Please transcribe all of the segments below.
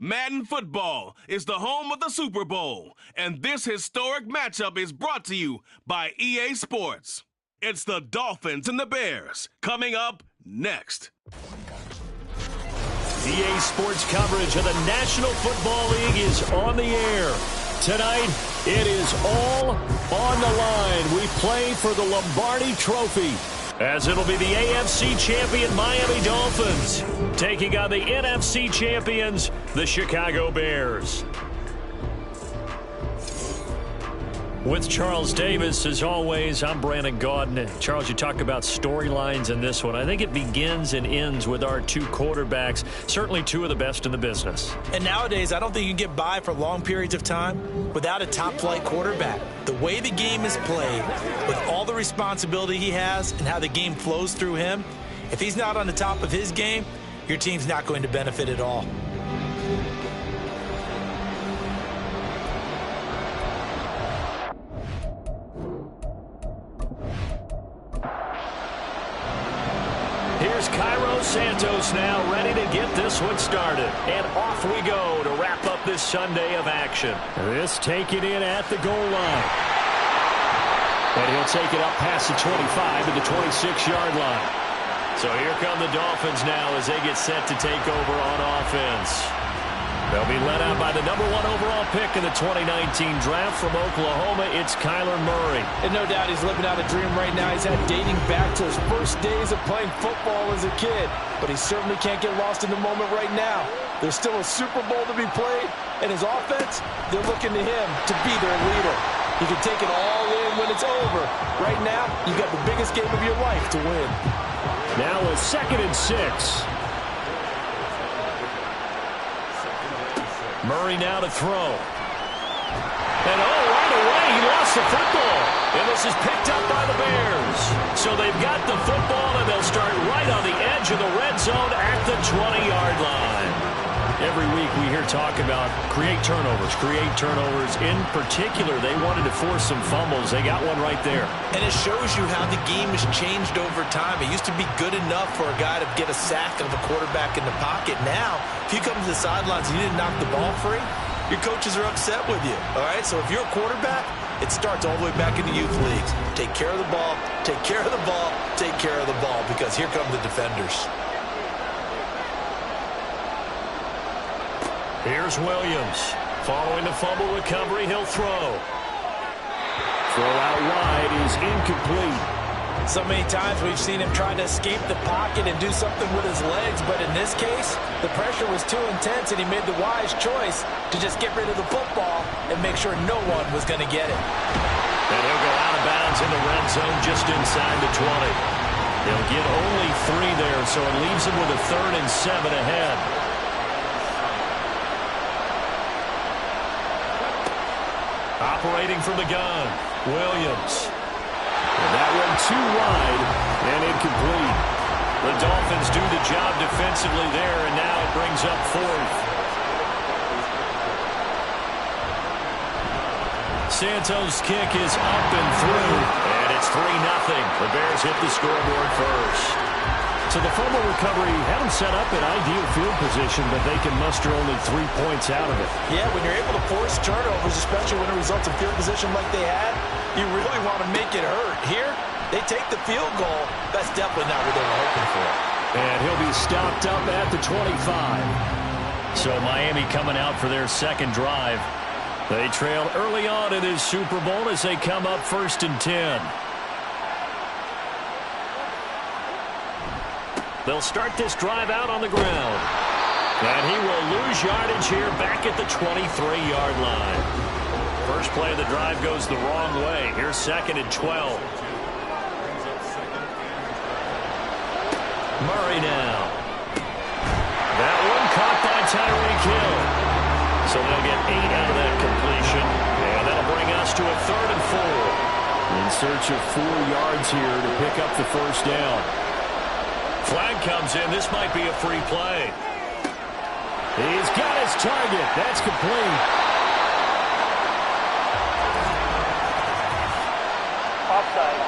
Madden Football is the home of the Super Bowl, and this historic matchup is brought to you by EA Sports. It's the Dolphins and the Bears, coming up next. EA Sports coverage of the National Football League is on the air. Tonight, it is all on the line. We play for the Lombardi Trophy, as it'll be the AFC champion Miami Dolphins taking on the NFC champions, the Chicago Bears. With Charles Davis, as always, I'm Brandon Gaudin. Charles, you talk about storylines in this one. I think it begins and ends with our two quarterbacks, certainly two of the best in the business. And nowadays, I don't think you can get by for long periods of time without a top-flight quarterback. The way the game is played, with all the responsibility he has and how the game flows through him, if he's not on the top of his game, your team's not going to benefit at all. Santos now ready to get this one started. And off we go to wrap up this Sunday of action. This taken in at the goal line. And he'll take it up past the 25 to the 26-yard line. So here come the Dolphins now as they get set to take over on offense. They'll be led out by the #1 overall pick in the 2019 draft from Oklahoma. It's Kyler Murray. And no doubt he's living out a dream right now. He's had dating back to his first days of playing football as a kid. But he certainly can't get lost in the moment right now. There's still a Super Bowl to be played. And his offense, they're looking to him to be their leader. He can take it all in when it's over. Right now, you've got the biggest game of your life to win. Now a 2nd and 6. Murray now to throw. And right away, he lost the football. And this is picked up by the Bears. So they've got the football, and they'll start right on the edge of the red zone at the 20-yard line. Every week we hear talk about create turnovers. In particular, they wanted to force some fumbles. They got one right there. And it shows you how the game has changed over time. It used to be good enough for a guy to get a sack of the quarterback in the pocket. Now, if you come to the sidelines and you didn't knock the ball free, your coaches are upset with you. All right, so if you're a quarterback, it starts all the way back in the youth leagues. Take care of the ball, take care of the ball, take care of the ball, because here come the defenders. Here's Williams. Following the fumble recovery, he'll throw. Throw out wide is incomplete. So many times we've seen him try to escape the pocket and do something with his legs, but in this case, the pressure was too intense, and he made the wise choice to just get rid of the football and make sure no one was going to get it. And he'll go out of bounds in the red zone just inside the 20. He'll get only 3 there, so it leaves him with a 3rd and 7 ahead. Operating from the gun, Williams. And that one too wide and incomplete. The Dolphins do the job defensively there, and now it brings up 4th. Santos' kick is up and through, and it's 3-0. The Bears hit the scoreboard first. So the fumble recovery had them set up in ideal field position, but they can muster only 3 points out of it. Yeah, when you're able to force turnovers, especially when it results in field position like they had, you really want to make it hurt. Here, they take the field goal. That's definitely not what they were hoping for. And he'll be stopped up at the 25. So Miami coming out for their second drive. They trailed early on in this Super Bowl as they come up 1st and 10. They'll start this drive out on the ground. And he will lose yardage here back at the 23-yard line. First play of the drive goes the wrong way. Here's 2nd and 12. Murray now. That one caught by Tyreek Hill. So they'll get 8 out of that completion. And that'll bring us to a 3rd and 4. In search of 4 yards here to pick up the first down. Flag comes in. This might be a free play. He's got his target. That's complete. Offside.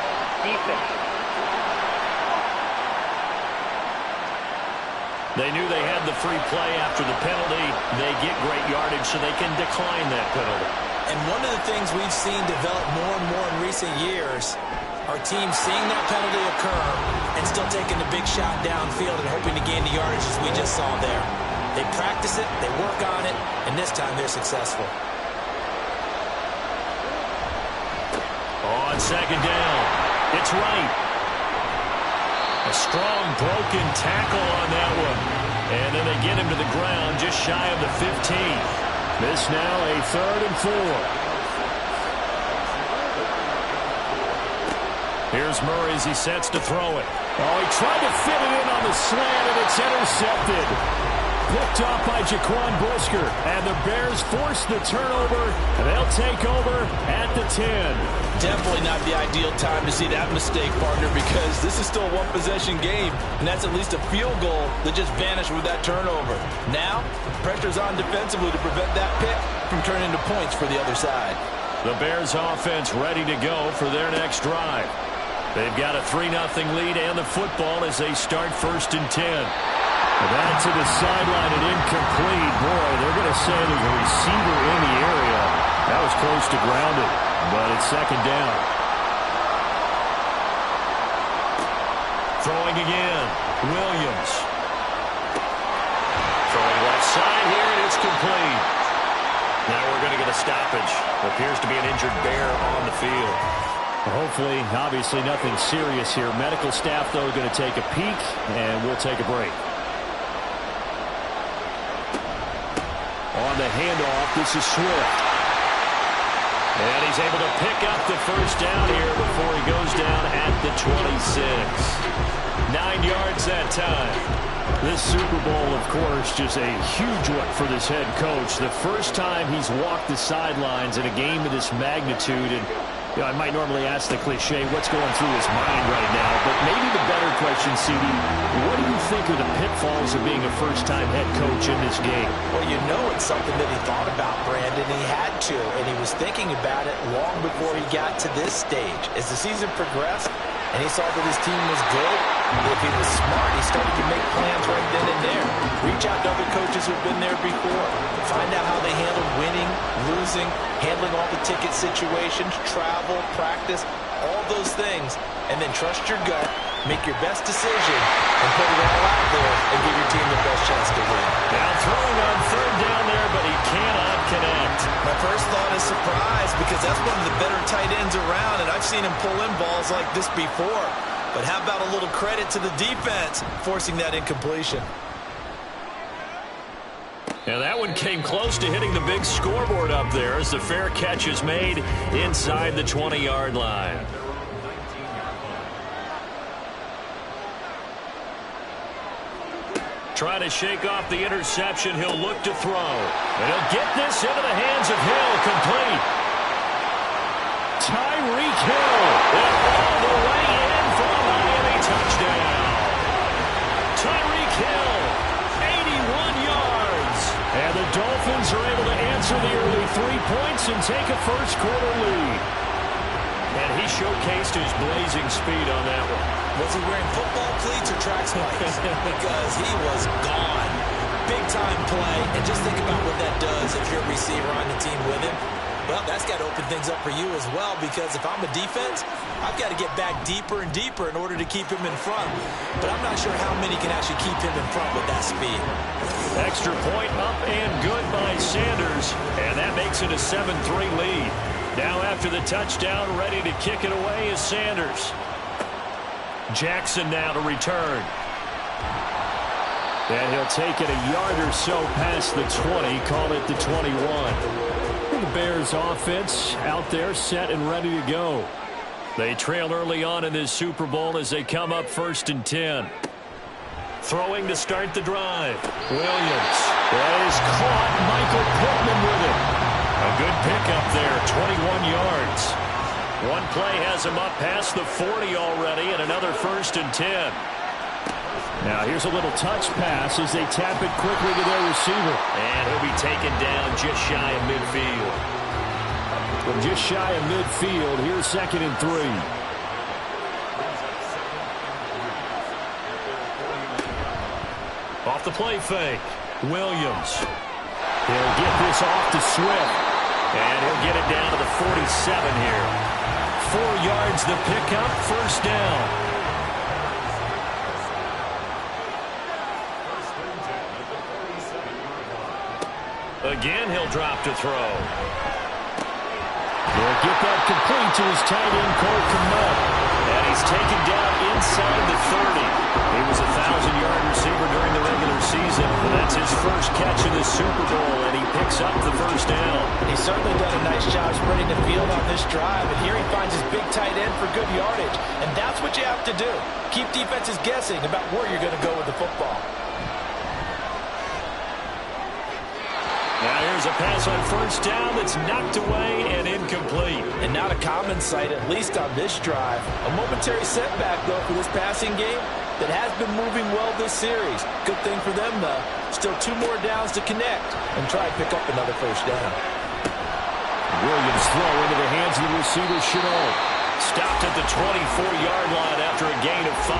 Defense. They knew they had the free play after the penalty. They get great yardage so they can decline that penalty. And one of the things we've seen develop more and more in recent years are teams seeing that penalty occur and still taking the big shot downfield and hoping to gain the yardage as we just saw there. They practice it, they work on it, and this time they're successful. On second down, it's right. A strong broken tackle on that one. And then they get him to the ground just shy of the 15. This now a 3rd and 4. Here's Murray as he sets to throw it. Oh, he tried to fit it in on the slant, and it's intercepted. Picked off by Jaquan Brisker. And the Bears force the turnover, and they'll take over at the 10. Definitely not the ideal time to see that mistake, partner, because this is still a one-possession game, and that's at least a field goal that just vanished with that turnover. Now, pressure's on defensively to prevent that pick from turning into points for the other side. The Bears offense ready to go for their next drive. They've got a 3-0 lead and the football as they start 1st and 10. That to the sideline and incomplete. Boy, they're going to say there's a receiver in the area. That was close to grounded, but it's 2nd down. Throwing again. Williams. Throwing left side here, and it's complete. Now we're going to get a stoppage. Appears to be an injured Bear on the field. Hopefully, obviously nothing serious here. Medical staff, though, going to take a peek, and we'll take a break. On the handoff, this is Swift. And he's able to pick up the 1st down here before he goes down at the 26. 9 yards that time. This Super Bowl, of course, just a huge one for this head coach. The first time he's walked the sidelines in a game of this magnitude. And I might normally ask the cliche, what's going through his mind right now? But maybe the better question, CD, what do you think are the pitfalls of being a first-time head coach in this game? Well, you know it's something that he thought about, Brandon. He had to, and he was thinking about it long before he got to this stage. As the season progressed, and he saw that his team was good, if he was smart, he started to make plans right then and there. Reach out to other coaches who've been there before. Find out how they handled winning, losing, handling all the ticket situations, travel, practice, all those things. And then trust your gut, make your best decision, and put it all out there and give your team the best chance to win. Now throwing on 3rd down there, but he cannot connect. My first thought is surprise, because that's one of the better tight ends around, and I've seen him pull in balls like this before. But how about a little credit to the defense forcing that incompletion? And that one came close to hitting the big scoreboard up there as the fair catch is made inside the 20-yard line. Trying to shake off the interception. He'll look to throw. And he'll get this into the hands of Hill. Complete. Tyreek Hill. And all the way in for a Miami touchdown. Tyreek Hill, 81 yards. And the Dolphins are able to answer the early 3 points and take a first-quarter lead. And he showcased his blazing speed on that one. Was he wearing football cleats or track spikes? Because he was gone. Big-time play. And just think about what that does if you're a receiver on the team with him. Well, that's got to open things up for you as well, because if I'm a defense, I've got to get back deeper and deeper in order to keep him in front. But I'm not sure how many can actually keep him in front with that speed. Extra point up and good by Sanders, and that makes it a 7-3 lead. Now after the touchdown, ready to kick it away is Sanders. Jackson now to return. And he'll take it a yard or so past the 20, call it the 21. The Bears offense out there set and ready to go. They trail early on in this Super Bowl as they come up 1st and 10. Throwing to start the drive. Williams. That is caught. Michael Pittman with it. A good pickup there, 21 yards. One play has him up past the 40 already, and another 1st and 10. Now here's a little touch pass as they tap it quickly to their receiver. And he'll be taken down just shy of midfield. From just shy of midfield, here's 2nd and 3. Off the play fake. Williams. He'll get this off to Swift. And he'll get it down to the 47 here. 4 yards the pickup, first down. Again, he'll drop to throw. He'll get that complete to his tight end, Cole Kmet. And he's taken down inside the 30. He was a 1,000-yard receiver during the regular season. And that's his first catch in the Super Bowl, and he picks up the first down. He's certainly done a nice job spreading the field on this drive. And here he finds his big tight end for good yardage. And that's what you have to do. Keep defenses guessing about where you're going to go with the football. Now here's a pass on first down that's knocked away and incomplete. And not a common sight, at least on this drive. A momentary setback, though, for this passing game that has been moving well this series. Good thing for them, though. Still 2 more downs to connect and try to pick up another first down. Williams throw into the hands of the receiver, Chenault. Stopped at the 24-yard line after a gain of 5.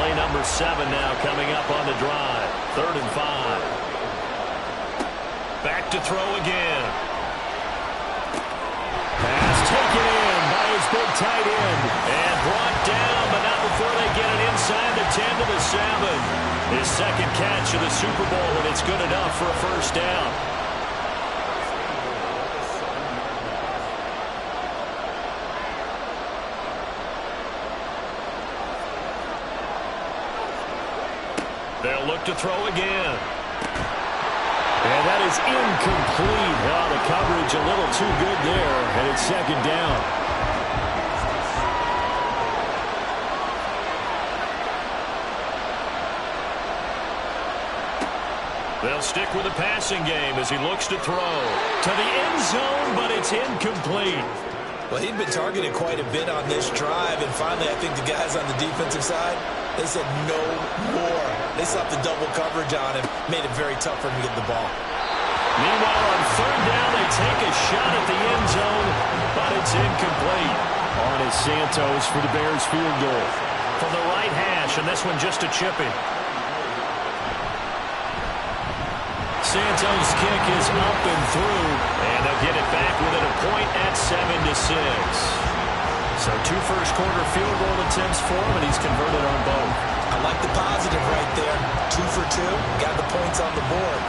Play number 7 now coming up on the drive. 3rd and 5. Back to throw again. Pass taken in by his big tight end. And brought down, but not before they get it inside the 10 to the 7. His second catch of the Super Bowl, and it's good enough for a first down. They'll look to throw again. And that is incomplete. Oh, the coverage a little too good there, and it's second down. They'll stick with the passing game as he looks to throw. To the end zone, but it's incomplete. Well, he'd been targeted quite a bit on this drive, and finally I think the guys on the defensive side, they said no more. They slapped the double coverage on him, made it very tough for him to get the ball. Meanwhile, on 3rd down, they take a shot at the end zone, but it's incomplete. On is Santos for the Bears field goal. From the right hash, and this one just a chipping. Santos' kick is up and through, and they'll get it back within a point at 7-6. So 2 first-quarter field goal attempts for him, and he's converted on both. I like the positive right there. 2 for 2, got the points on the board.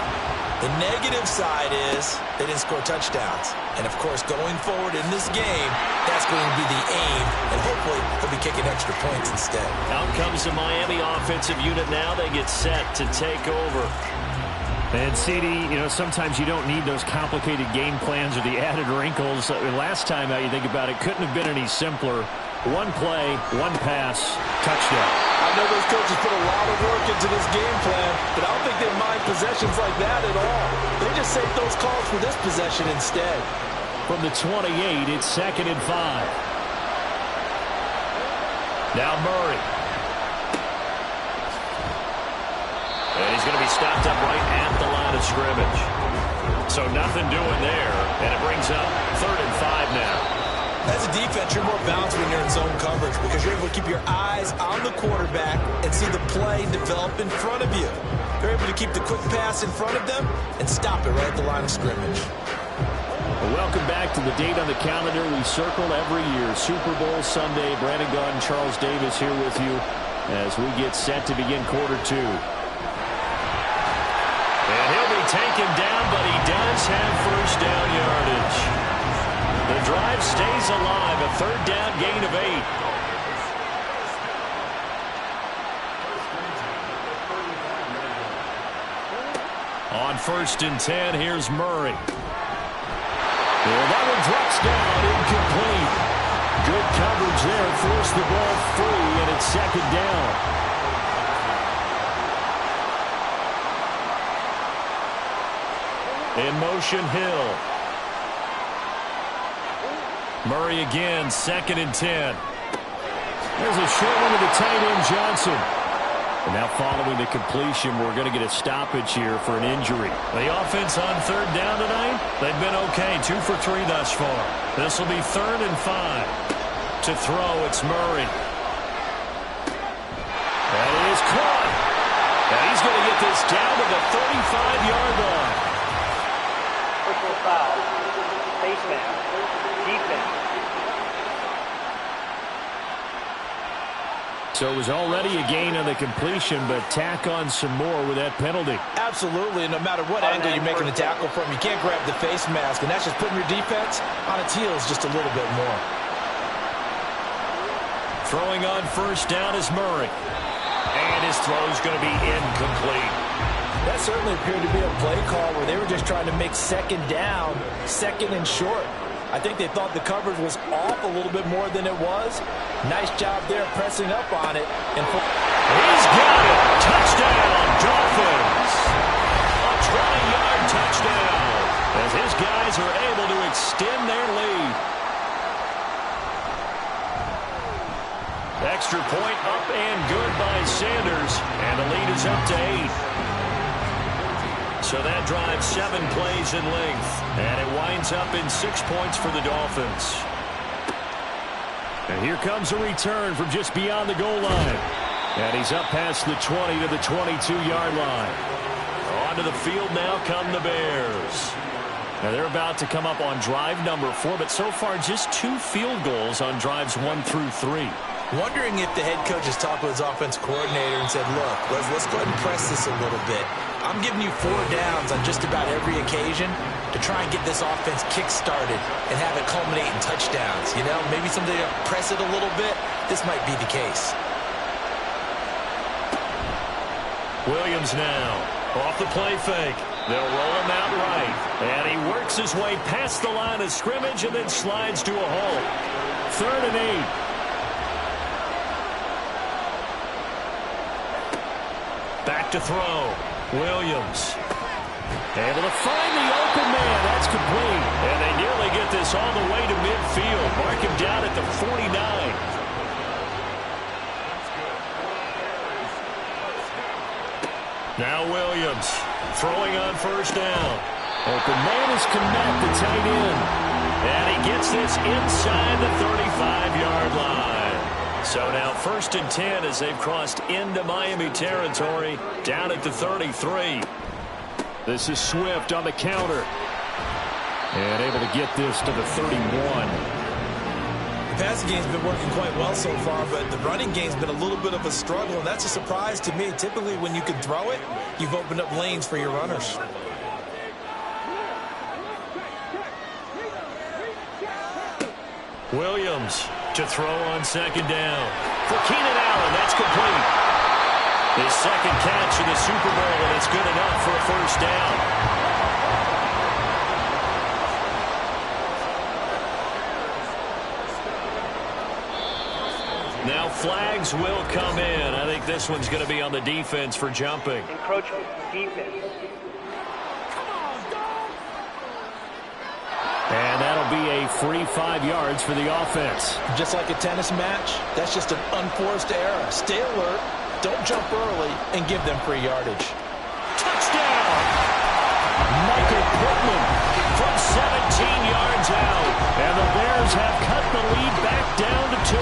The negative side is they didn't score touchdowns. And, of course, going forward in this game, that's going to be the aim, and hopefully they'll be kicking extra points instead. Out comes the Miami offensive unit now. They get set to take over. And, CD, you know, sometimes you don't need those complicated game plans or the added wrinkles. Last time out, you think about it, couldn't have been any simpler. 1 play, 1 pass, touchdown. I know those coaches put a lot of work into this game plan, but I don't think they mind possessions like that at all. They just save those calls for this possession instead. From the 28, it's 2nd and 5. Now Murray. And he's going to be stopped up right at the line of scrimmage. So nothing doing there, and it brings up 3rd and 5 now. As a defense, you're more balanced when you're in zone coverage because you're able to keep your eyes on the quarterback and see the play develop in front of you. You're able to keep the quick pass in front of them and stop it right at the line of scrimmage. Well, welcome back to the date on the calendar we circle every year. Super Bowl Sunday. Brandon Gaudin, Charles Davis here with you as we get set to begin quarter 2. And he'll be taken down, but he does have first down yardage. The drive stays alive, a 3rd down gain of 8. On 1st and 10, here's Murray. And that one drops down, incomplete. Good coverage there, forced the ball free, and it's 2nd down. In motion, Hill. Murray again, 2nd and 10. There's a short one to the tight end, Johnson. And now following the completion, we're going to get a stoppage here for an injury. The offense on 3rd down tonight, they've been okay, 2 for 3 thus far. This will be 3rd and 5. To throw, it's Murray. That is caught. And he's going to get this down to the 35-yard line. Personal foul. Face mask. Defense. So it was already a gain on the completion, but tack on some more with that penalty. Absolutely. No matter what angle you're making a tackle from, you can't grab the face mask, and that's just putting your defense on its heels just a little bit more. Throwing on first down is Murray. And his throw is going to be incomplete. That certainly appeared to be a play call where they were just trying to make second down, second and short. I think they thought the coverage was off a little bit more than it was. Nice job there pressing up on it. And he's got it. Touchdown, Dolphins. A 20-yard touchdown as his guys are able to extend their lead. Extra point up and good by Sanders. And the lead is up to 8. So that drives 7 plays in length. And it winds up in 6 points for the Dolphins. And here comes a return from just beyond the goal line. And he's up past the 20 to the 22-yard line. Onto the field now come the Bears. Now they're about to come up on drive number 4, but so far just 2 field goals on drives 1 through 3. Wondering if the head coach has talked with his offense coordinator and said, look, let's go ahead and press this a little bit. I'm giving you 4 downs on just about every occasion to try and get this offense kick-started and have it culminate in touchdowns. You know, maybe somebody to press it a little bit. This might be the case. Williams now off the play fake. They'll roll him out right. And he works his way past the line of scrimmage and then slides to a hole. 3rd and 8. Back to throw. Williams. Able to find the open man. That's complete. And they nearly get this all the way to midfield. Mark him down at the 49. Now Williams throwing on first down. Open man is Kmet, the tight end. And he gets this inside the 35-yard line. So now 1st and 10 as they've crossed into Miami territory, down at the 33. This is Swift on the counter. And able to get this to the 31. The passing game's been working quite well so far, but the running game's been a little bit of a struggle, and that's a surprise to me. Typically, when you can throw it, you've opened up lanes for your runners. Williams to throw on 2nd down. For Keenan Allen, that's complete. His 2nd catch in the Super Bowl, and it's good enough for a first down. Now flags will come in. I think this one's going to be on the defense for jumping. Encroachment. Defense. And that'll be a free 5 yards for the offense. Just like a tennis match, that's just an unforced error. Stay alert, don't jump early, and give them free yardage. Touchdown! Michael Pittman from 17 yards out. And the Bears have cut the lead back down to 2.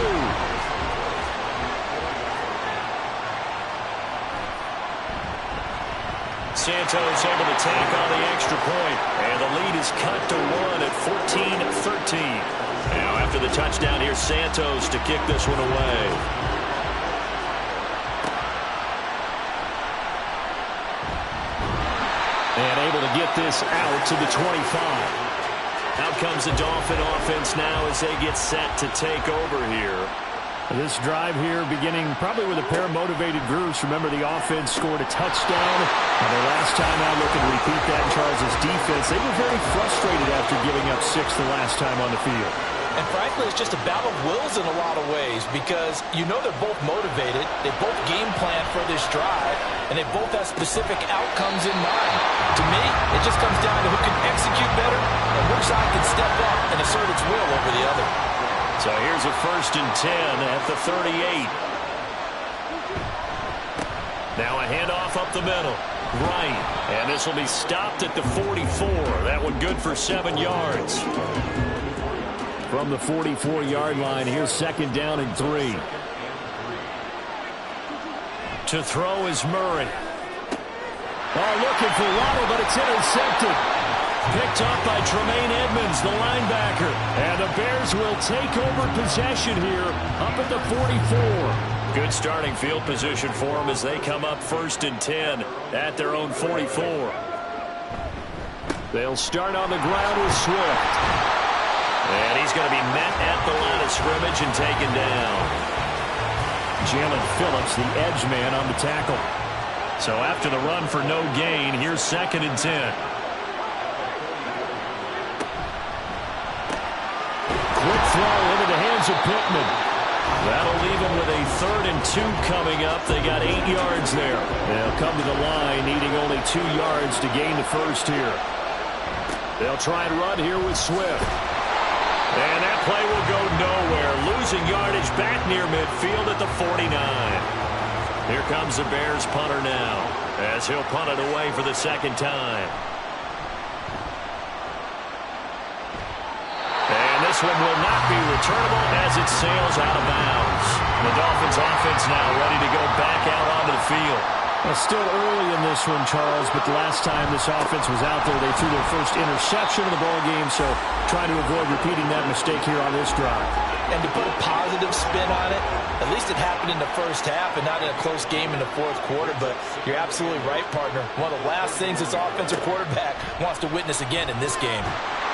Santos able to tack on the extra point, and the lead is cut to 1 at 14-13. Now after the touchdown, here's Santos to kick this one away. And able to get this out to the 25. Out comes the Dolphin offense now as they get set to take over here. This drive here beginning probably with a pair of motivated groups. Remember, the offense scored a touchdown. And their last time out looking to repeat that in Charles' defense. They were very frustrated after giving up 6 the last time on the field. And frankly, it's just a battle of wills in a lot of ways because you know they're both motivated. They both game plan for this drive, and they both have specific outcomes in mind. To me, it just comes down to who can execute better and which side can step up and assert its will over the other. So here's a 1st and 10 at the 38. Now a handoff up the middle. Right. And this will be stopped at the 44. That one good for 7 yards. From the 44-yard line, here's 2nd down and 3. To throw is Murray. Oh, looking for Waddle, but it's intercepted. Picked up by Tremaine Edmonds, the linebacker. And the Bears will take over possession here up at the 44. Good starting field position for them as they come up 1st and 10 at their own 44. They'll start on the ground with Swift. And he's going to be met at the line of scrimmage and taken down. Jalen Phillips, the edge man on the tackle. So after the run for no gain, here's 2nd and 10. Quick throw into the hands of Pittman. That'll leave them with a 3rd and 2 coming up. They got 8 yards there. They'll come to the line needing only 2 yards to gain the first here. They'll try and run here with Swift. And that play will go nowhere. Losing yardage back near midfield at the 49. Here comes the Bears punter now as he'll punt it away for the 2nd time. And this one will not be returnable as it sails out of bounds. The Dolphins offense now ready to go back out onto the field. Well, still early in this one, Charles, but the last time this offense was out there, they threw their first interception of the ball game, so trying to avoid repeating that mistake here on this drive. And to put a positive spin on it, at least it happened in the first half and not in a close game in the 4th quarter, but you're absolutely right, partner. One of the last things this offensive quarterback wants to witness again in this game.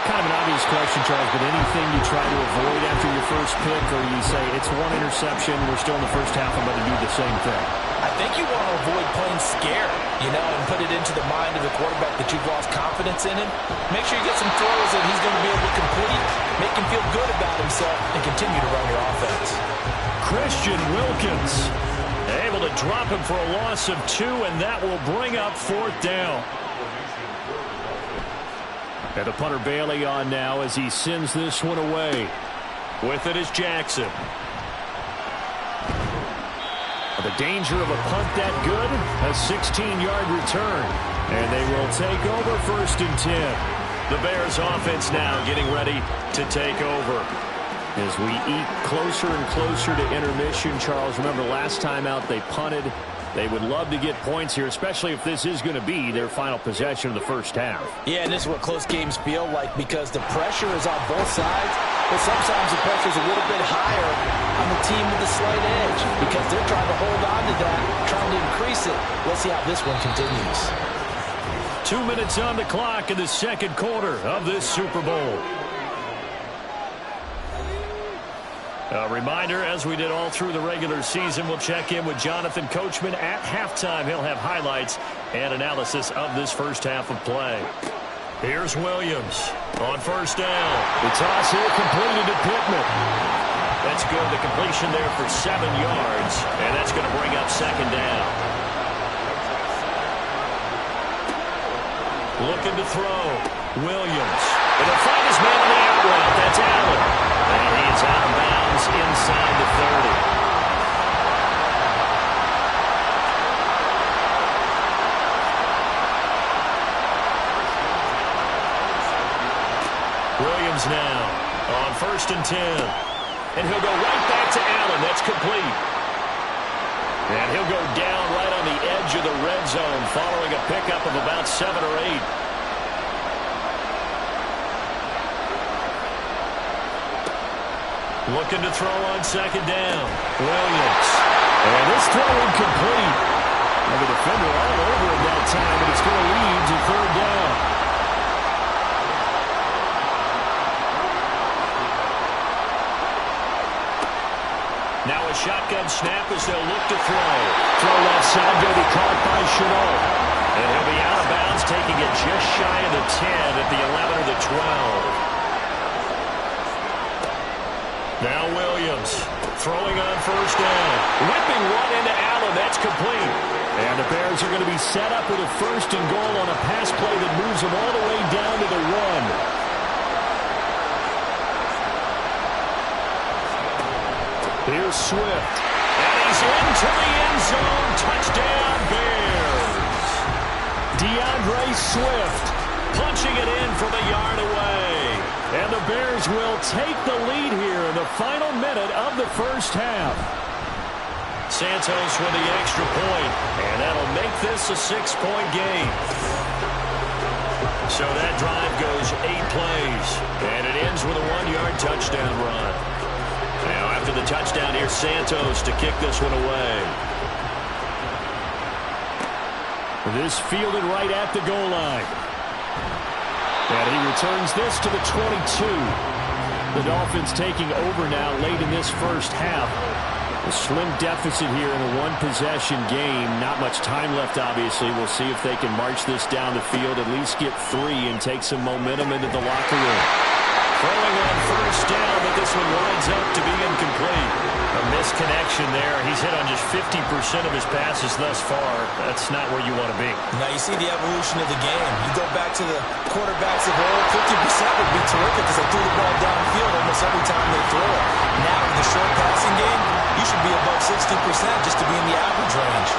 Kind of an obvious question, Charles, but anything you try to avoid after your first pick, or you say it's one interception, we're still in the first half, I'm going to do the same thing? I think you want to avoid playing scared, and put it into the mind of the quarterback that you've lost confidence in him. Make sure you get some throws that he's going to be able to complete, make him feel good about himself, and continue to run your offense. Christian Wilkins able to drop him for a loss of 2, and that will bring up 4th down. And the punter Bailey on now as he sends this one away. With it is Jackson. The danger of a punt that good, a 16-yard return. And they will take over 1st and 10. The Bears offense now getting ready to take over. As we eat closer and closer to intermission, Charles, remember last time out they punted. They would love to get points here, especially if this is going to be their final possession of the first half. Yeah, and this is what close games feel like because the pressure is on both sides, but sometimes the pressure is a little bit higher on the team with the slight edge because they're trying to hold on to that, trying to increase it. Let's see how this one continues. 2 minutes on the clock in the 2nd quarter of this Super Bowl. A reminder, as we did all through the regular season, we'll check in with Jonathan Coachman at halftime. He'll have highlights and analysis of this first half of play. Here's Williams on 1st down. The toss here completed to Pittman. That's good. The completion there for 7 yards, and that's going to bring up 2nd down. Looking to throw. Williams. And they'll find his man on the out route. That's Allen. And he is out of bounds inside the 30. Williams now on 1st and 10. And he'll go right back to Allen. That's complete. And he'll go down right on the edge of the red zone following a pickup of about 7 or 8. Looking to throw on 2nd down. Williams. And this throw incomplete. And the defender all over him that time, but it's going to lead to 3rd down. Now a shotgun snap as they'll look to throw. Throw left side going to be caught by Chenault. And he'll be out of bounds, taking it just shy of the 10 at the 11 or the 12. Now Williams throwing on 1st down. Whipping one into Allen. That's complete. And the Bears are going to be set up with a 1st and goal on a pass play that moves them all the way down to the 1. Here's Swift. And he's into the end zone. Touchdown, Bears. DeAndre Swift punching it in from a yard away. And the Bears will take the lead here in the final minute of the first half. Santos with the extra point, and that'll make this a 6-point game. So that drive goes 8 plays, and it ends with a 1-yard touchdown run. Now after the touchdown, here's Santos to kick this one away. This fielded right at the goal line. And he returns this to the 22. The Dolphins taking over now late in this first half. A slim deficit here in a one-possession game. Not much time left, obviously. We'll see if they can march this down the field, at least get 3 and take some momentum into the locker room. Throwing on first down, but this one winds up to be incomplete. A misconnection there. He's hit on just 50% of his passes thus far. That's not where you want to be. Now you see the evolution of the game. You go back to the quarterbacks of old, 50% would be terrific because they threw the ball downfield almost every time they throw it. Now in the short passing game, you should be above 60% just to be in the average range.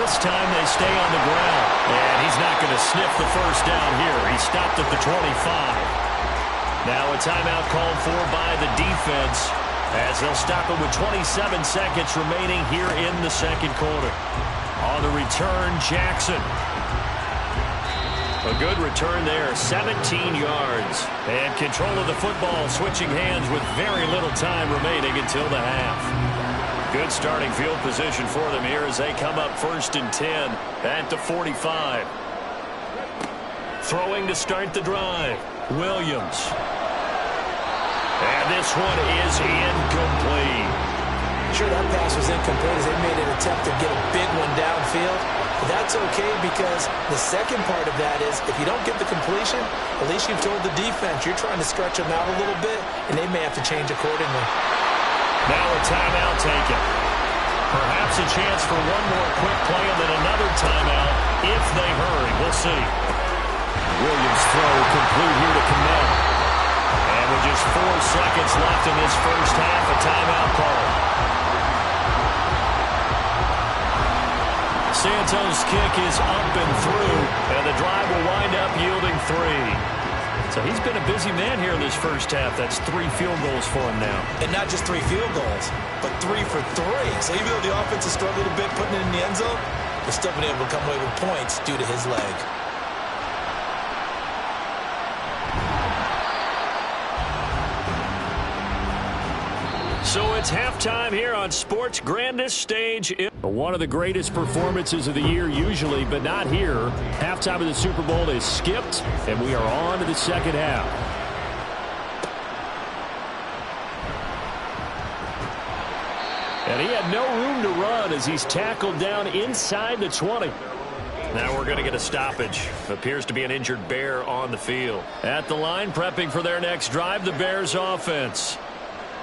This time they stay on the ground, and he's not going to sniff the first down here. He stopped at the 25. Now a timeout called for by the defense as they'll stop it with 27 seconds remaining here in the second quarter. On the return, Jackson. A good return there, 17 yards. And control of the football switching hands with very little time remaining until the half. Good starting field position for them here as they come up 1st and 10 at the 45. Throwing to start the drive, Williams. And this one is incomplete. Sure, that pass was incomplete as they made an attempt to get a big one downfield. But that's okay because the second part of that is if you don't get the completion, at least you've told the defense you're trying to stretch them out a little bit, and they may have to change accordingly. Now a timeout taken. Perhaps a chance for one more quick play and then another timeout if they hurry. We'll see. Williams' throw complete here to Kmet. And with just 4 seconds left in this first half, a timeout call. Santos' kick is up and through, and the drive will wind up yielding 3. So he's been a busy man here in this first half. That's 3 field goals for him now. And not just 3 field goals, but 3 for 3. So even though the offense has struggled a bit putting it in the end zone, they've still been able to come away with points due to his leg. So it's halftime here on sports' grandest stage. One of the greatest performances of the year usually, but not here. Halftime of the Super Bowl is skipped, and we are on to the second half. And he had no room to run as he's tackled down inside the 20. Now we're going to get a stoppage. Appears to be an injured Bear on the field. At the line, prepping for their next drive, the Bears offense.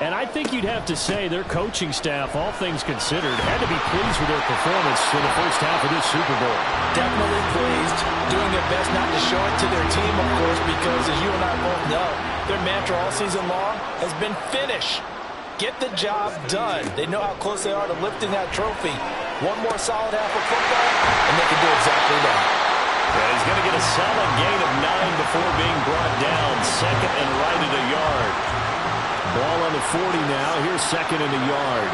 And I think you'd have to say their coaching staff, all things considered, had to be pleased with their performance in the first half of this Super Bowl. Definitely pleased. Doing their best not to show it to their team, of course, because as you and I both know, their mantra all season long has been finish. Get the job done. They know how close they are to lifting that trophy. One more solid half of football, and they can do exactly that. Yeah, he's going to get a solid gain of 9 before being brought down. Second and right at a yard. Ball on the 40 now. Here's second and a yard.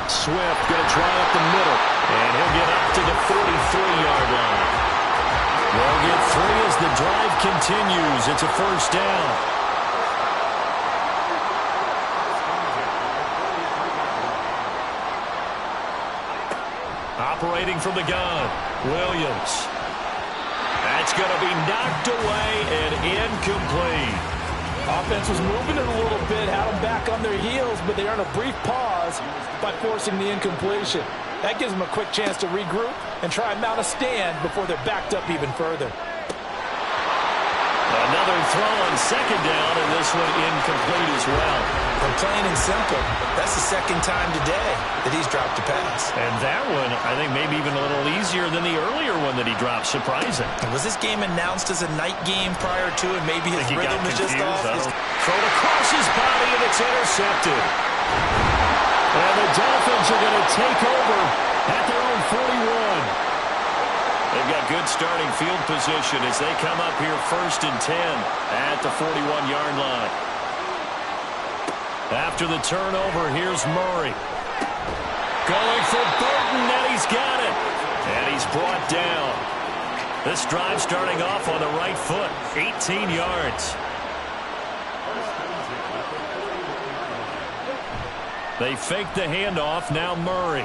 Swift going to try up the middle. And he'll get up to the 43-yard line. They'll get 3 as the drive continues. It's a first down. Operating from the gun, Williams. That's going to be knocked away and incomplete. Offense was moving it a little bit, had them back on their heels, but they earned a brief pause by forcing the incompletion. That gives them a quick chance to regroup and try and mount a stand before they're backed up even further. Another throw on second down, and this one incomplete as well. From plain and simple, that's the second time today that he's dropped a pass. And that one, I think, maybe even a little easier than the earlier one that he dropped. Surprising. Was this game announced as a night game prior to it? Maybe his rhythm was just off. Thrown across his body, and it's intercepted. And the Dolphins are going to take over at their own 41. They've got good starting field position as they come up here 1st and 10 at the 41-yard line. After the turnover, here's Murray. Going for Burton, and he's got it. And he's brought down. This drive starting off on the right foot, 18 yards. They fake the handoff, now Murray.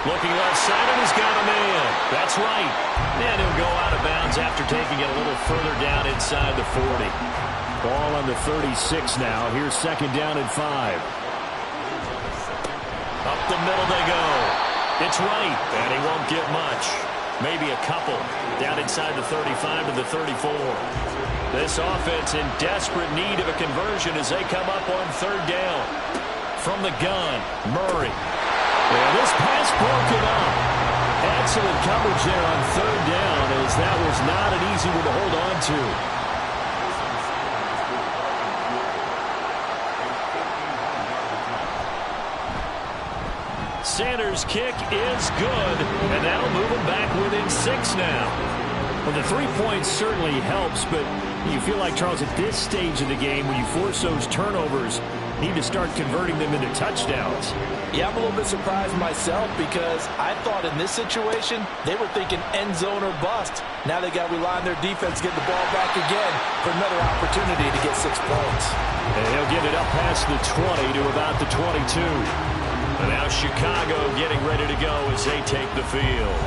Looking left side, and he's got a man. That's right. And he'll go out of bounds after taking it a little further down inside the 40. Ball on the 36 now. Here's second down and 5. Up the middle they go. It's right, and he won't get much. Maybe a couple. Down inside the 35 to the 34. This offense in desperate need of a conversion as they come up on third down. From the gun, Murray. And this pass broken up. Excellent coverage there on third down, as that was not an easy one to hold on to. Sanders' kick is good, and that'll move him back within 6 now. Well, the 3 points certainly helps, but you feel like, Charles, at this stage of the game, when you force those turnovers, need to start converting them into touchdowns. Yeah, I'm a little bit surprised myself because I thought in this situation they were thinking end zone or bust. Now they got to rely on their defense to get the ball back again for another opportunity to get 6 points. And he'll get it up past the 20 to about the 22. And now Chicago getting ready to go as they take the field.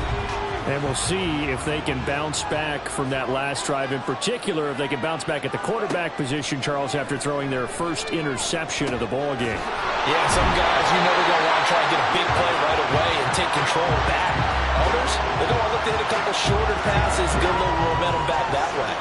And we'll see if they can bounce back from that last drive. In particular, if they can bounce back at the quarterback position, Charles, after throwing their first interception of the ball game. Yeah, some guys, you know they're going to want to try and get a big play right away and take control back. Others, they're going to look to hit a couple shorter passes, get a little momentum back that way.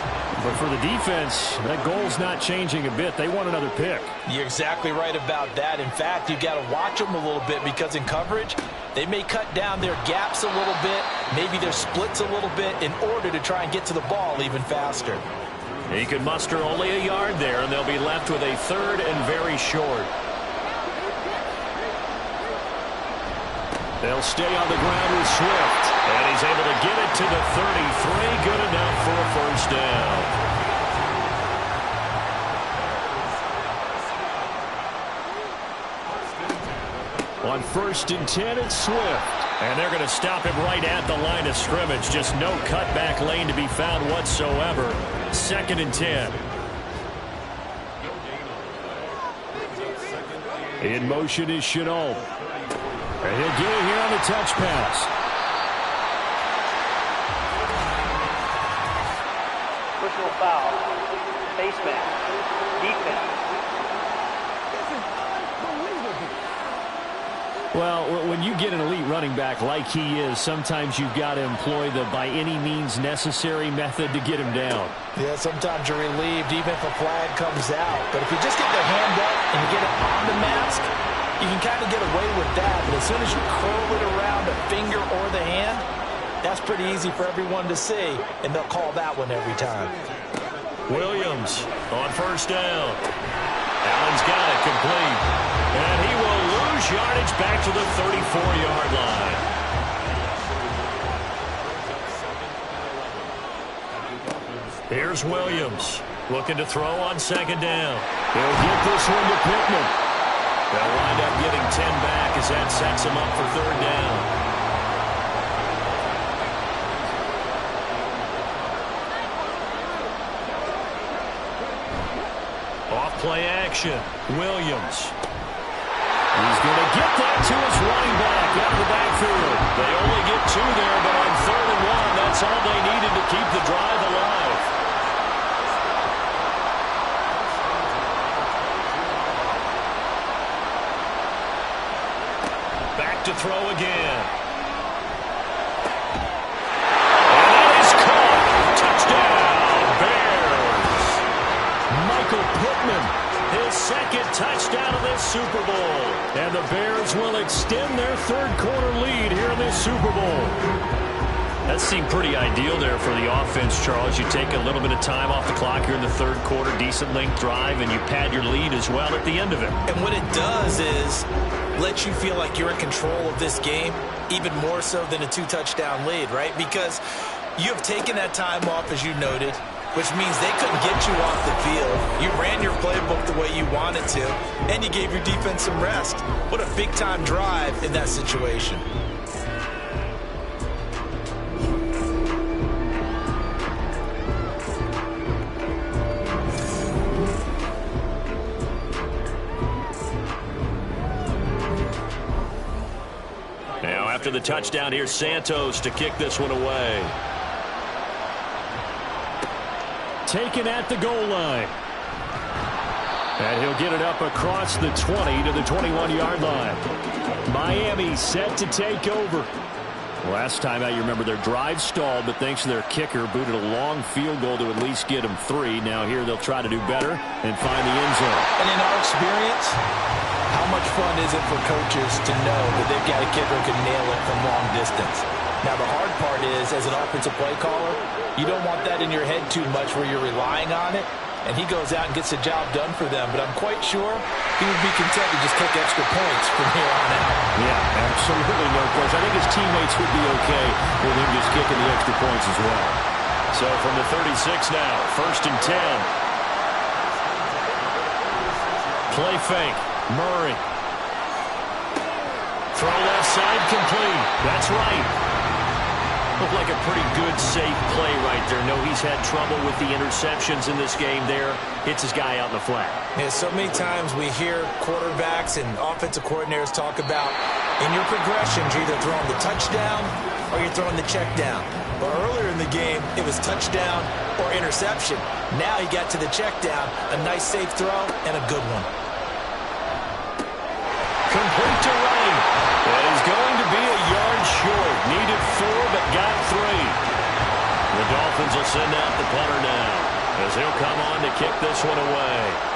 But for the defense, that goal's not changing a bit. They want another pick. You're exactly right about that. In fact, you've got to watch them a little bit because in coverage, they may cut down their gaps a little bit, maybe their splits a little bit in order to try and get to the ball even faster. He could muster only a yard there, and they'll be left with a third and very short. They'll stay on the ground with Swift, and he's able to get it to the 33. Good enough for a first down. On 1st and 10, it's Swift. And they're going to stop him right at the line of scrimmage. Just no cutback lane to be found whatsoever. 2nd and 10. In motion is Chenault. And he'll get it here on the touch pass. Personal foul. Face mask. Defense. Well, when you get an elite running back like he is, sometimes you've got to employ the by any means necessary method to get him down. Yeah, sometimes you're relieved even if a flag comes out. But if you just get the hand up and you get it on the mask, you can kind of get away with that. But as soon as you curl it around the finger or the hand, that's pretty easy for everyone to see, and they'll call that one every time. Williams on 1st down. Allen's got it complete. And he will lose yardage back to the 34-yard line. Here's Williams looking to throw on 2nd down. He'll get this one to Pittman. They'll wind up getting 10 back as that sets him up for 3rd down. Play action. Williams. He's going to get that to his running back out of the backfield. They only get 2 there, but on 3rd and 1, that's all they needed to keep the drive alive. Back to throw again. And that is caught. Touchdown, Bears. Michael Pittman, his 2nd touchdown of this Super Bowl. And the Bears will extend their 3rd quarter lead here in this Super Bowl. That seemed pretty ideal there for the offense, Charles. You take a little bit of time off the clock here in the 3rd quarter, decent length drive, and you pad your lead as well at the end of it. And what it does is let you feel like you're in control of this game, even more so than a 2-touchdown lead, right? Because you have taken that time off, as you noted. which means they couldn't get you off the field. You ran your playbook the way you wanted to, and you gave your defense some rest. What a big-time drive in that situation. Now after the touchdown, here's Santos to kick this one away. Taken at the goal line. And he'll get it up across the 20 to the 21-yard line. Miami set to take over. Last time out, you remember their drive stalled, but thanks to their kicker, booted a long field goal to at least get them 3. Now here they'll try to do better and find the end zone. And in our experience, how much fun is it for coaches to know that they've got a kicker who can nail it from long distance? Now, the hard part is, as an offensive play caller, you don't want that in your head too much where you're relying on it, and he goes out and gets the job done for them. But I'm quite sure he would be content to just kick extra points from here on out. Yeah, absolutely no question. I think his teammates would be okay with him just kicking the extra points as well. So from the 36 now, 1st and 10. Play fake. Murray. Throw left side complete. That's right. Looked like a pretty good, safe play right there. No, he's had trouble with the interceptions in this game there. Hits his guy out in the flat. Yeah, so many times we hear quarterbacks and offensive coordinators talk about in your progressions, you're either throwing the touchdown or you're throwing the check down. But earlier in the game, it was touchdown or interception. Now he got to the check down, a nice safe throw, and a good one. Complete to Ray. That is going to be a yard short. Needed 4, but got 3. The Dolphins will send out the punter now, as he'll come on to kick this one away.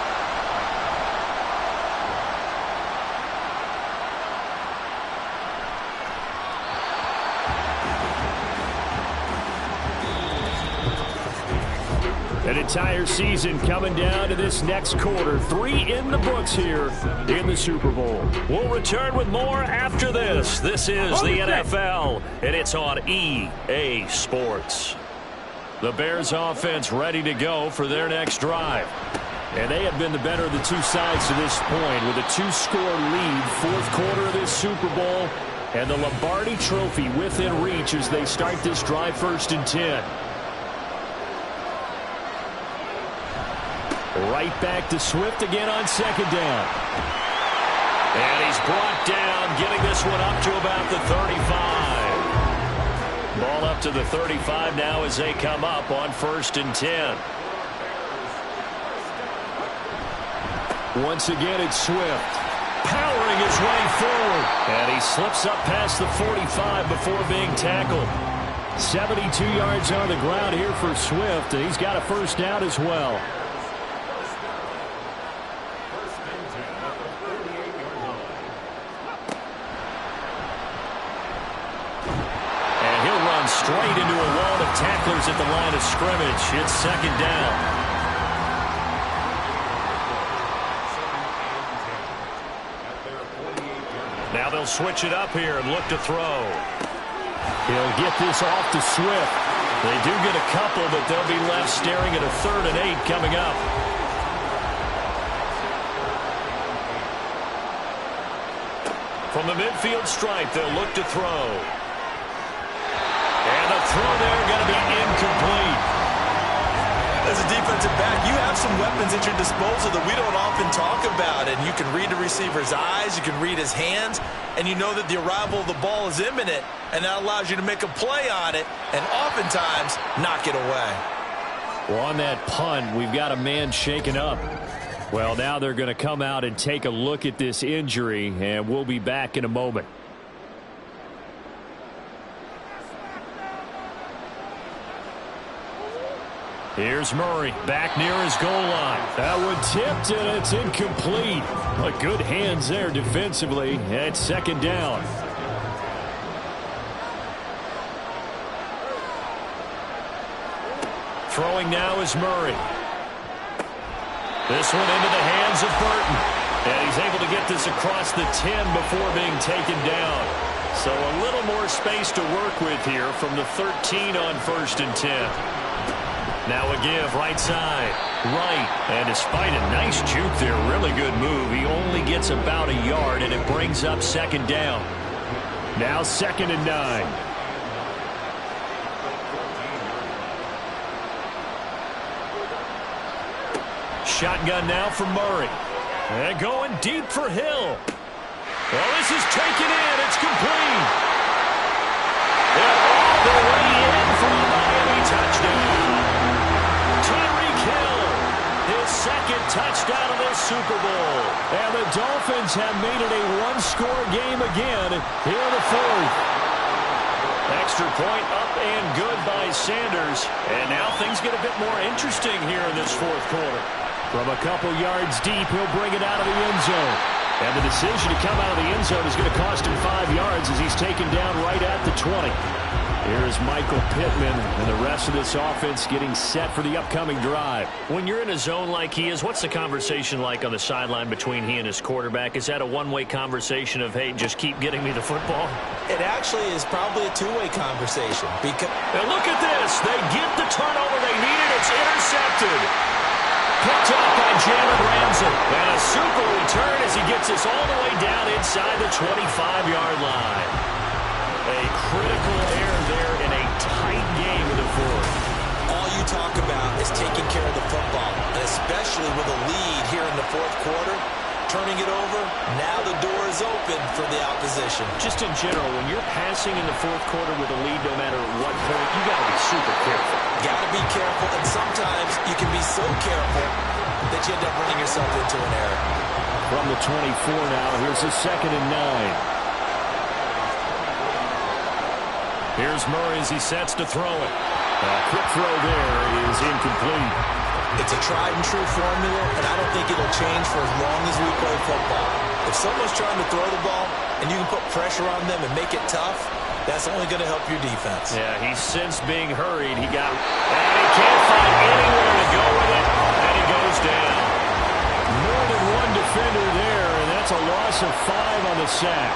An entire season coming down to this next quarter. 3 in the books here in the Super Bowl. We'll return with more after this. This is the NFL, and it's on EA Sports. The Bears offense ready to go for their next drive. And they have been the better of the two sides to this point with a 2-score lead, 4th quarter of this Super Bowl, and the Lombardi Trophy within reach as they start this drive 1st and 10. Right back to Swift again on 2nd down. And he's brought down, getting this one up to about the 35. Ball up to the 35 now as they come up on 1st and 10. Once again, it's Swift. Powering his way forward. And he slips up past the 45 before being tackled. 72 yards on the ground here for Swift. And he's got a 1st down as well. Straight into a wall of tacklers at the line of scrimmage. It's 2nd down. Now they'll switch it up here and look to throw. He'll get this off to Swift. They do get a couple, but they'll be left staring at a 3rd and 8 coming up. From the midfield stripe, they'll look to throw. And the throw there going to be incomplete. As a defensive back, you have some weapons at your disposal that we don't often talk about. And you can read the receiver's eyes, you can read his hands, and you know that the arrival of the ball is imminent, and that allows you to make a play on it and oftentimes knock it away. Well, on that punt, we've got a man shaken up. Well, now they're going to come out and take a look at this injury, and we'll be back in a moment. Here's Murray back near his goal line. That one tipped and it's incomplete. But good hands there defensively. And 2nd down. Throwing now is Murray. This one into the hands of Burton. And he's able to get this across the 10 before being taken down. So a little more space to work with here from the 13 on 1st and 10. Now a give, right side, right. And despite a nice juke there, really good move, he only gets about a yard, and it brings up second down. Now 2nd and 9. Shotgun now for Murray. And going deep for Hill. Well, this is taken in. It's complete. They're all the way in for a Miami touchdown. Tyreek Hill, his second touchdown of this Super Bowl. And the Dolphins have made it a one-score game again here in the 4th. Extra point up and good by Sanders. And now things get a bit more interesting here in this 4th quarter. From a couple yards deep, he'll bring it out of the end zone. And the decision to come out of the end zone is going to cost him 5 yards as he's taken down right at the 20. Here's Michael Pittman and the rest of this offense getting set for the upcoming drive. When you're in a zone like he is, what's the conversation like on the sideline between he and his quarterback? Is that a one-way conversation of, hey, just keep getting me the football? It actually is probably a two-way conversation. And look at this. They get the turnover they needed. It's intercepted. Picked up by Jalen Ramsey. And a super return as he gets us all the way down inside the 25-yard line. A critical error there in a tight game in the 4th. All you talk about is taking care of the football, and especially with a lead here in the 4th quarter, turning it over, now the door is open for the opposition. Just in general, when you're passing in the 4th quarter with a lead, no matter what point, you got to be super careful. Got to be careful, and sometimes you can be so careful that you end up running yourself into an error. From the 24 now, here's the 2nd and 9. Here's Murray as he sets to throw it. A quick throw there is incomplete. It's a tried-and-true formula, and I don't think it'll change for as long as we play football. If someone's trying to throw the ball and you can put pressure on them and make it tough, that's only going to help your defense. Yeah, he's since being hurried. And he can't find anywhere to go with it, and he goes down. More than one defender there, and that's a loss of 5 on the sack.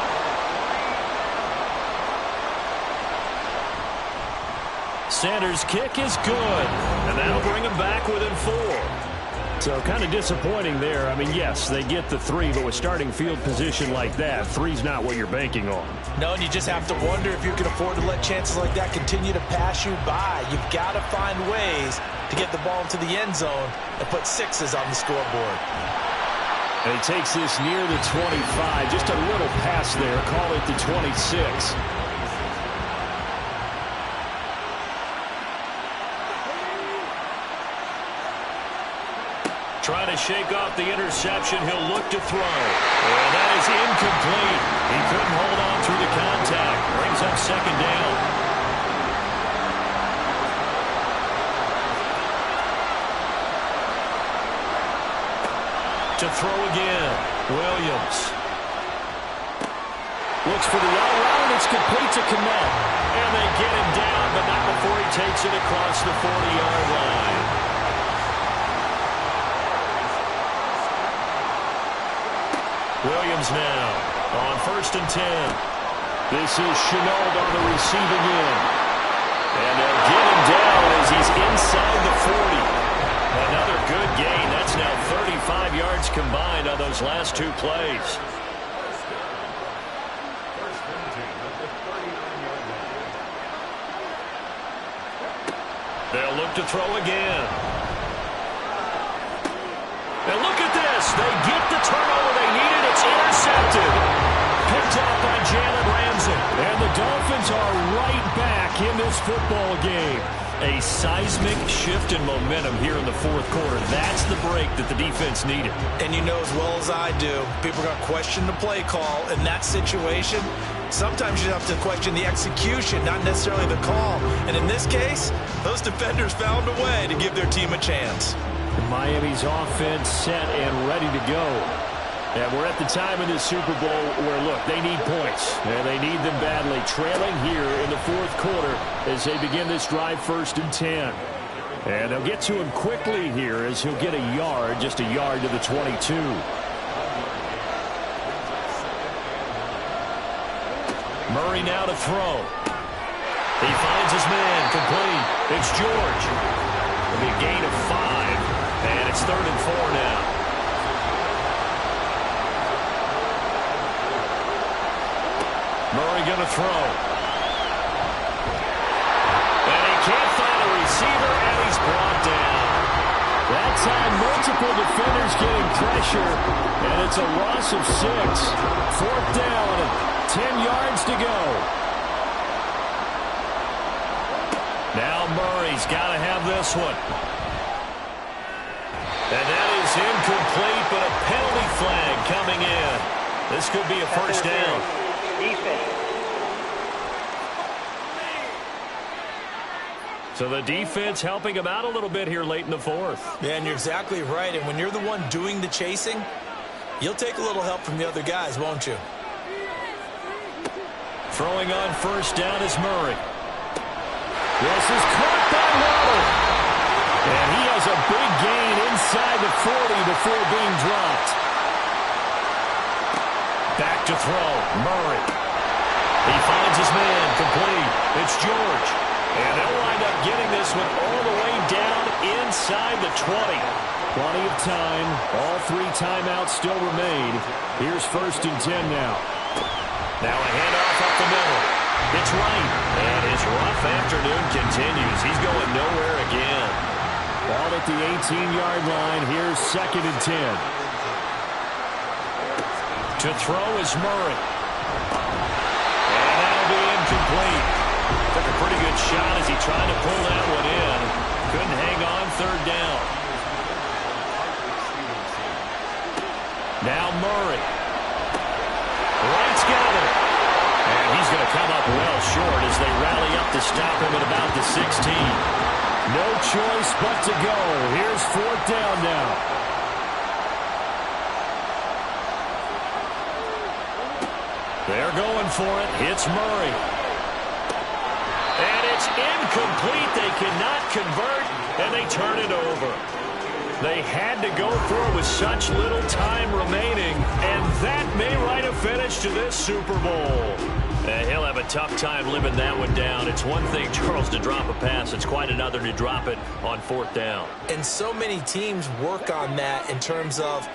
Sanders' kick is good, and that'll bring him back within 4. So kind of disappointing there. I mean, yes, they get the 3, but with starting field position like that, 3's not what you're banking on. No, and you just have to wonder if you can afford to let chances like that continue to pass you by. You've got to find ways to get the ball into the end zone and put 6s on the scoreboard. And he takes this near the 25, just a little pass there, call it the 26. Trying to shake off the interception. He'll look to throw. And that is incomplete. He couldn't hold on through the contact. Brings up second down. To throw again. Williams. Looks for the out route. It's complete to Kmet. And they get him down, but not before he takes it across the 40-yard line. Williams now on 1st and 10. This is Chenault on the receiving end. And they'll get him down as he's inside the 40. Another good gain. That's now 35 yards combined on those last 2 plays. They'll look to throw again. And look at this. They get the turnover they needed. It's intercepted. Picked up by Jalen Ramsey. And the Dolphins are right back in this football game. A seismic shift in momentum here in the 4th quarter. That's the break that the defense needed. And you know as well as I do, people are going to question the play call in that situation. Sometimes you have to question the execution, not necessarily the call. And in this case, those defenders found a way to give their team a chance. Miami's offense set and ready to go. And we're at the time in this Super Bowl where, look, they need points. And they need them badly. Trailing here in the 4th quarter as they begin this drive 1st and 10. And they'll get to him quickly here as he'll get a yard, just a yard to the 22. Murray now to throw. He finds his man complete. It's George. It'll be a gain of 5, and it's 3rd and 4 now. Murray going to throw. And he can't find a receiver, and he's brought down. That time, multiple defenders getting pressure, and it's a loss of 6. 4th down and 10 yards to go. Now Murray's got to have this one. And that is incomplete, but a penalty flag coming in. This could be a first down. Defense. So the defense helping him out a little bit here late in the 4th. Yeah, and you're exactly right. And when you're the one doing the chasing, you'll take a little help from the other guys, won't you? Throwing on first down is Murray. This is caught by Waddle. And he has a big gain inside the 40 before being dropped. Back to throw. Murray. He finds his man. Complete. It's George. And they'll wind up getting this one all the way down inside the 20. Plenty of time. All 3 timeouts still remain. Here's 1st and 10 now. Now a handoff up the middle. It's right. And his rough afternoon continues. He's going nowhere again. Ball at the 18-yard line. Here's 2nd and 10. To throw is Murray. And that'll be incomplete. Took a pretty good shot as he tried to pull that one in. Couldn't hang on 3rd down. Now Murray. Wright's got it. And he's going to come up well short as they rally up to stop him at about the 16. No choice but to go. Here's 4th down now. They're going for it. It's Murray. And it's incomplete. They cannot convert, and they turn it over. They had to go for it with such little time remaining, and that may write a finish to this Super Bowl. He'll have a tough time living that one down. It's one thing, Charles, to drop a pass. It's quite another to drop it on 4th down. And so many teams work on that in terms of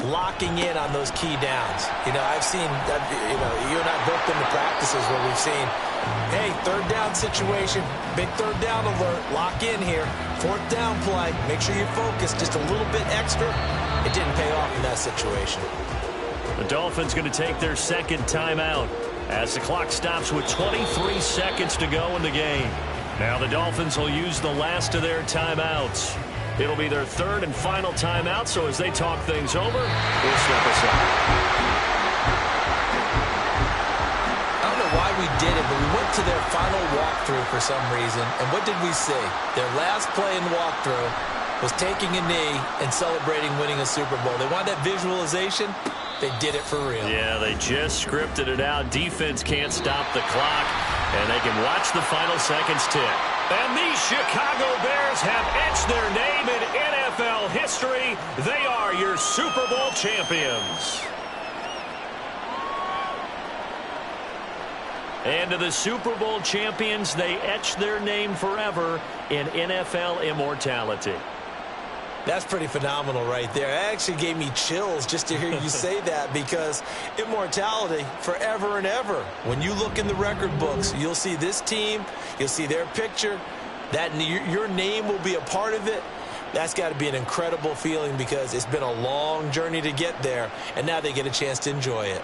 locking in on those key downs. You know, I've seen, you and I both been to practices where we've seen, hey, 3rd down situation, big 3rd down alert, lock in here, 4th down play, make sure you focus just a little bit extra. It didn't pay off in that situation. The Dolphins going to take their 2nd timeout as the clock stops with 23 seconds to go in the game. Now the Dolphins will use the last of their timeouts. It'll be their 3rd and final timeout, so as they talk things over, we'll step aside. I don't know why we did it, but we went to their final walkthrough for some reason, and what did we see? Their last play in walkthrough was taking a knee and celebrating winning a Super Bowl. They want that visualization. They did it for real. Yeah, they just scripted it out. Defense can't stop the clock, and they can watch the final seconds tick. And the Chicago Bears have etched their name in NFL history. They are your Super Bowl champions. And to the Super Bowl champions, they etch their name forever in NFL immortality. That's pretty phenomenal right there. It actually gave me chills just to hear you say that, because immortality forever and ever. When you look in the record books, you'll see this team, you'll see their picture, that your name will be a part of it. That's got to be an incredible feeling, because it's been a long journey to get there, and now they get a chance to enjoy it.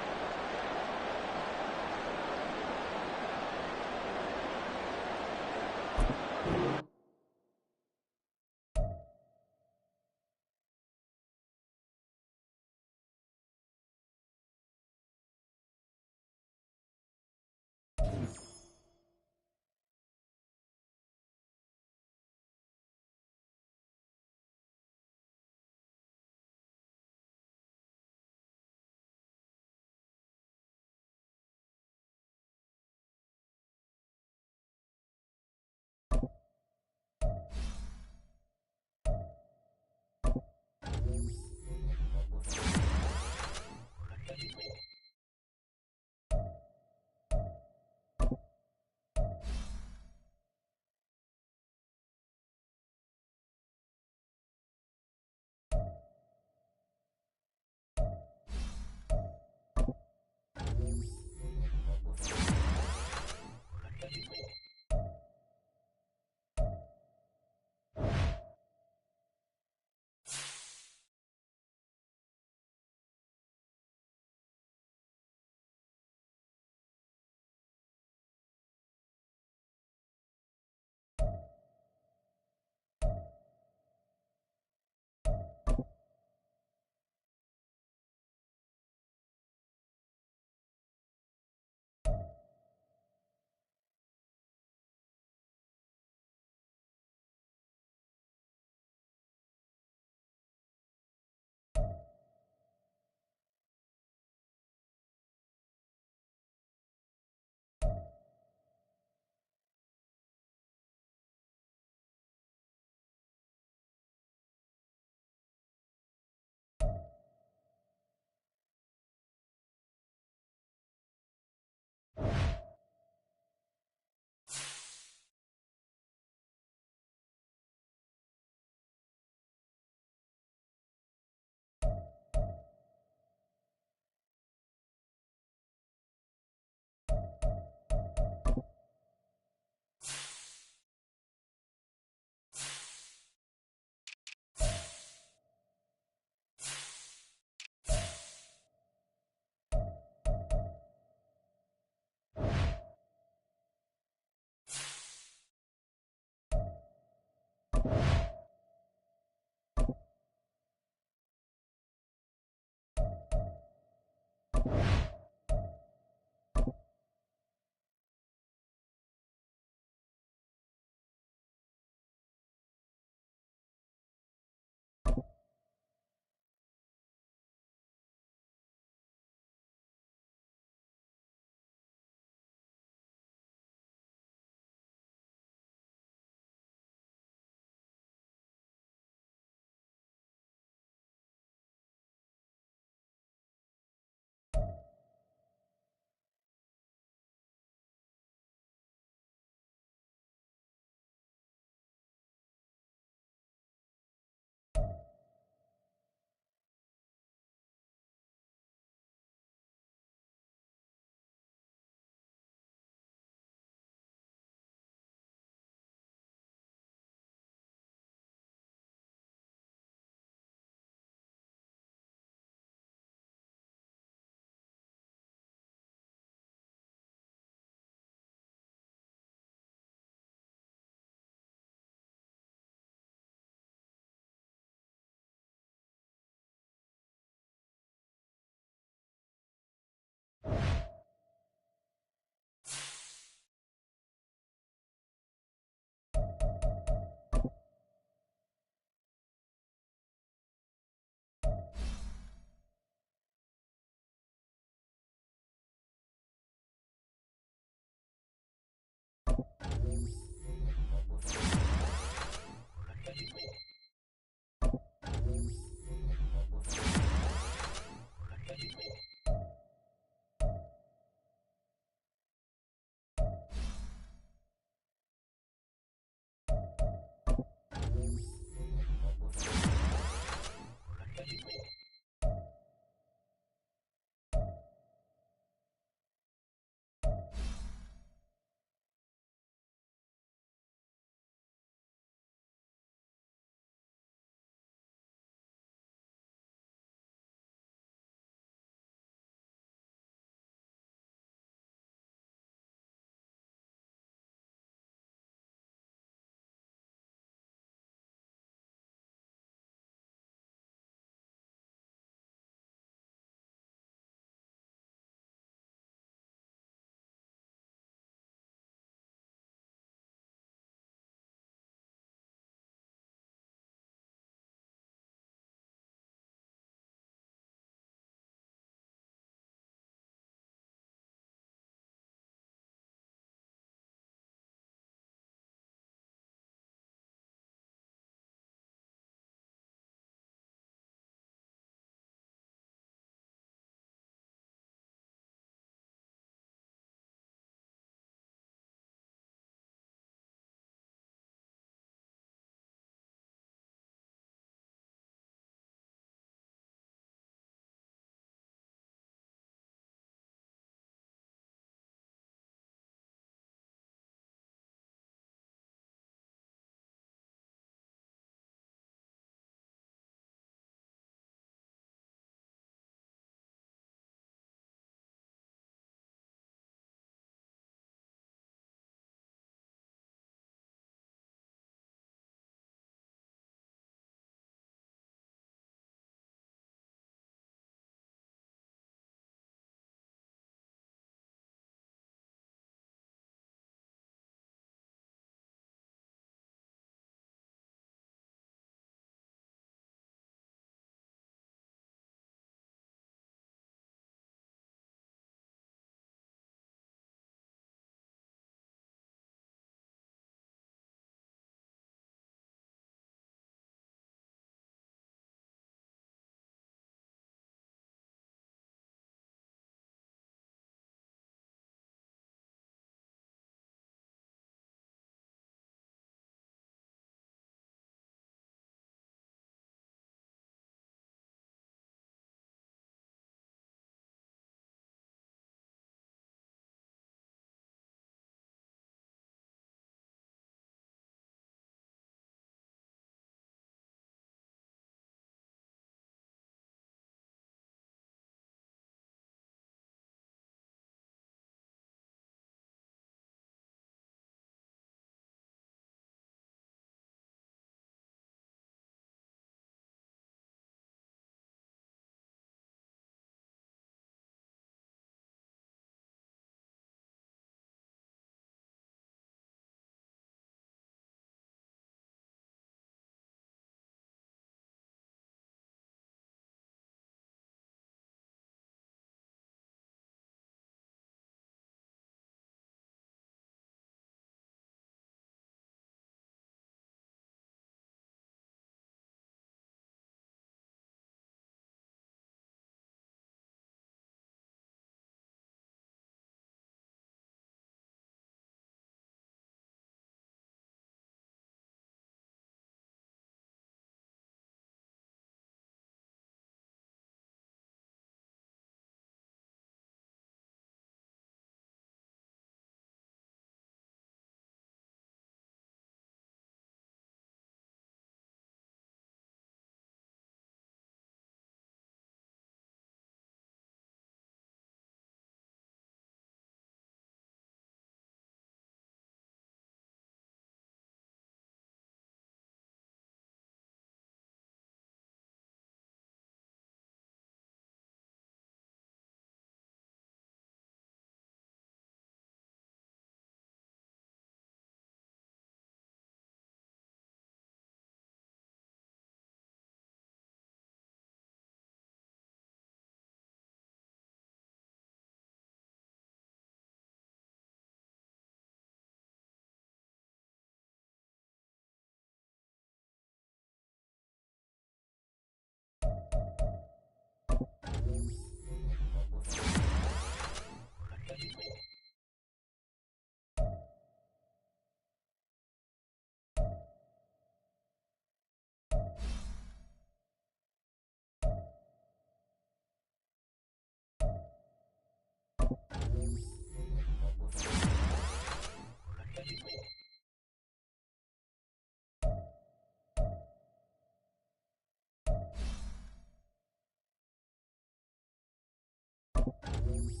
you.